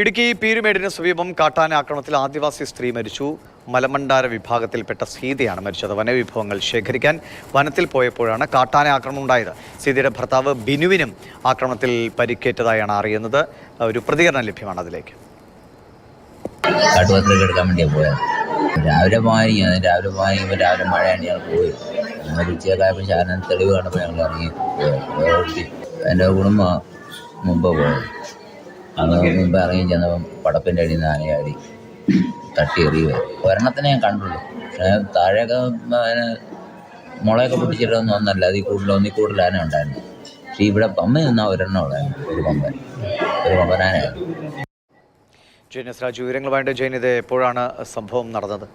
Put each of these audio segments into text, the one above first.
ഇടുക്കി പീരുമേടിന് സമീപം കാട്ടാന ആക്രമണത്തിൽ ആദിവാസി സ്ത്രീ മരിച്ചു. മലമണ്ടാര വിഭാഗത്തിൽപ്പെട്ട സീതയാണ് മരിച്ചത്. വനവിഭവങ്ങൾ ശേഖരിക്കാൻ വനത്തിൽ പോയപ്പോഴാണ് കാട്ടാന ആക്രമണം ഉണ്ടായത്. സീതയുടെ ഭർത്താവ് ബിനുവിനും ആക്രമണത്തിൽ പരിക്കേറ്റതായാണ് അറിയുന്നത്. ഒരു പ്രതികരണം ലഭ്യമാണ്. അതിലേക്ക് കാട്ടുപത്രിക എടുക്കാൻ വേണ്ടിയാണ് പോയത്. രാവിലെ രാവിലെ മഴയാണ്, ഞങ്ങൾ പോയി. ഞങ്ങൾ ഉച്ചയൊക്കെയായപ്പോൾ ശാരന തെളിവ് കണ്ടപ്പോൾ ഞങ്ങൾ ഇറങ്ങി പോയി. എൻ്റെ കുടുംബം മുമ്പ് പോയത്. അന്ന് മുമ്പ് ഇറങ്ങി ചെന്നപ്പം പടപ്പിൻ്റെ അടിയിൽ നിന്ന് ആനയാടി തട്ടി എറിയുക. ഒരെണ്ണത്തിനെ ഞാൻ കണ്ടുള്ളൂ. പക്ഷേ താഴെയൊക്കെ മുളയൊക്കെ പൊട്ടിച്ചിട്ടൊന്നും ഒന്നല്ല, അതിൽ കൂടുതൽ ആന ഉണ്ടായിരുന്നു. പക്ഷേ ഇവിടെ പമ്മ നിന്നാൽ ഒരെണ്ണം ഉള്ളായിരുന്നു, ഒരു കൊമ്പനാനായിരുന്നു. വിവരങ്ങളുമായിട്ട് ജയൻ, ഇത് എപ്പോഴാണ് സംഭവം നടന്നത്?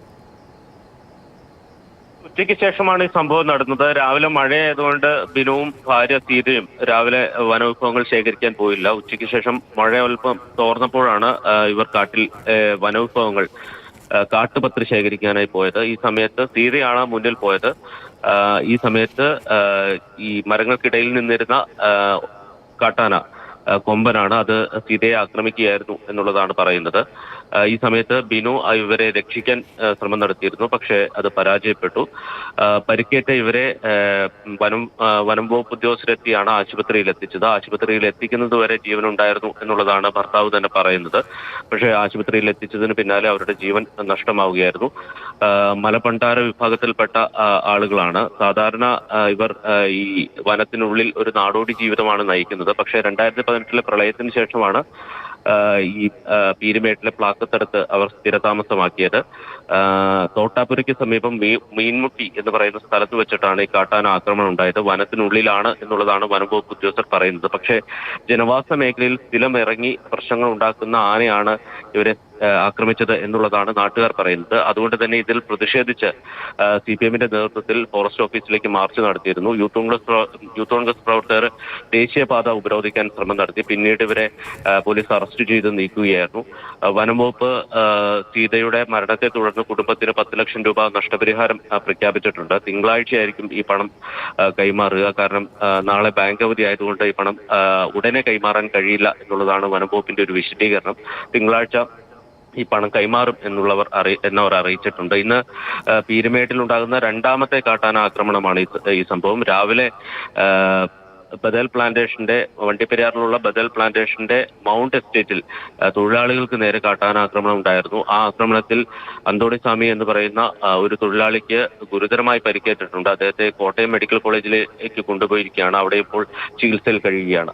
ഉച്ചയ്ക്ക് ശേഷമാണ് ഈ സംഭവം നടന്നത്. രാവിലെ മഴയായതുകൊണ്ട് ബിനുവും ഭാര്യ സീതയും രാവിലെ വനവിഭവങ്ങൾ ശേഖരിക്കാൻ പോയില്ല. ഉച്ചയ്ക്ക് ശേഷം മഴ അല്പം തോർന്നപ്പോഴാണ് ഇവർ കാട്ടിൽ വനവിഭവങ്ങൾ കാട്ടുപത്രി ശേഖരിക്കാനായി പോയത്. ഈ സമയത്ത് സീതയാണ് മുന്നിൽ പോയത്. ഈ സമയത്ത് ഈ മരങ്ങൾക്കിടയിൽ നിന്നിരുന്ന കാട്ടാന കൊമ്പനാണ്, അത് സീതയെ ആക്രമിക്കുകയായിരുന്നു എന്നുള്ളതാണ് പറയുന്നത്. ഈ സമയത്ത് ബിനു ഇവരെ രക്ഷിക്കാൻ ശ്രമം നടത്തിയിരുന്നു, പക്ഷേ അത് പരാജയപ്പെട്ടു. പരിക്കേറ്റ ഇവരെ വനം വകുപ്പ് ഉദ്യോഗസ്ഥരെത്തിയാണ് ആശുപത്രിയിൽ എത്തിച്ചത്. ആശുപത്രിയിൽ എത്തിക്കുന്നത് വരെ ജീവനുണ്ടായിരുന്നു എന്നുള്ളതാണ് ഭർത്താവ് തന്നെ പറയുന്നത്. പക്ഷേ ആശുപത്രിയിൽ എത്തിച്ചതിന് പിന്നാലെ അവരുടെ ജീവൻ നഷ്ടമാവുകയായിരുന്നു. മലബണ്ടാര വിഭാഗത്തിൽപ്പെട്ട ആളുകളാണ്. സാധാരണ ഇവർ ഈ വനത്തിനുള്ളിൽ ഒരു നാടോടി ജീവിതമാണ് നയിക്കുന്നത്. പക്ഷേ 2018 പ്രളയത്തിന് ശേഷമാണ് ഈ പീരുമേട്ടിലെ പ്ലാക്കത്തടുത്ത് അവർ സ്ഥിരതാമസമാക്കിയത്. തോട്ടാപുരയ്ക്ക് സമീപം മീൻമുട്ടി എന്ന് പറയുന്ന സ്ഥലത്ത് വെച്ചിട്ടാണ് ഈ കാട്ടാന ആക്രമണം ഉണ്ടായത്. വനത്തിനുള്ളിലാണ് എന്നുള്ളതാണ് വനംവകുപ്പ് ഉദ്യോഗസ്ഥർ പറയുന്നത്. പക്ഷേ ജനവാസ മേഖലയിൽ സ്ഥിരം ഇറങ്ങി പ്രശ്നങ്ങൾ ഉണ്ടാക്കുന്ന ആനയാണ് ഇവരെ ആക്രമിച്ചത് എന്നുള്ളതാണ് നാട്ടുകാർ പറയുന്നത്. അതുകൊണ്ട് തന്നെ ഇതിൽ പ്രതിഷേധിച്ച് CPM-ന്റെ നേതൃത്വത്തിൽ ഫോറസ്റ്റ് ഓഫീസിലേക്ക് മാർച്ച് നടത്തിയിരുന്നു. യൂത്ത് കോൺഗ്രസ് പ്രവർത്തകർ ദേശീയപാത ഉപരോധിക്കാൻ ശ്രമം നടത്തി. പിന്നീട് ഇവരെ പോലീസ് അറസ്റ്റ് ചെയ്ത് നീക്കുകയായിരുന്നു. വനംവകുപ്പ് സീതയുടെ മരണത്തെ തുടർന്ന് കുടുംബത്തിന് 10 ലക്ഷം രൂപ നഷ്ടപരിഹാരം പ്രഖ്യാപിച്ചിട്ടുണ്ട്. തിങ്കളാഴ്ചയായിരിക്കും ഈ പണം കൈമാറുക. കാരണം നാളെ ബാങ്ക് അവധി ആയതുകൊണ്ട് ഈ പണം ഉടനെ കൈമാറാൻ കഴിയില്ല എന്നുള്ളതാണ് വനംവകുപ്പിന്റെ ഒരു വിശദീകരണം. തിങ്കളാഴ്ച ഈ പണം കൈമാറും എന്നവർ അറിയിച്ചിട്ടുണ്ട്. ഇന്ന് പീരുമേട്ടിൽ ഉണ്ടാകുന്ന രണ്ടാമത്തെ കാട്ടാന ആക്രമണമാണ് ഈ സംഭവം. രാവിലെ ബദൽ പ്ലാന്റേഷന്റെ വണ്ടിപ്പെരിയാറിലുള്ള ബദൽ പ്ലാന്റേഷന്റെ മൗണ്ട് എസ്റ്റേറ്റിൽ തൊഴിലാളികൾക്ക് നേരെ കാട്ടാന ആക്രമണം ഉണ്ടായിരുന്നു. ആ ആക്രമണത്തിൽ അന്തോണിസ്വാമി എന്ന് പറയുന്ന ഒരു തൊഴിലാളിക്ക് ഗുരുതരമായി പരിക്കേറ്റിട്ടുണ്ട്. അദ്ദേഹത്തെ കോട്ടയം മെഡിക്കൽ കോളേജിലേക്ക് കൊണ്ടുപോയിരിക്കുകയാണ്. അവിടെ ഇപ്പോൾ ചികിത്സയിൽ കഴിയുകയാണ്.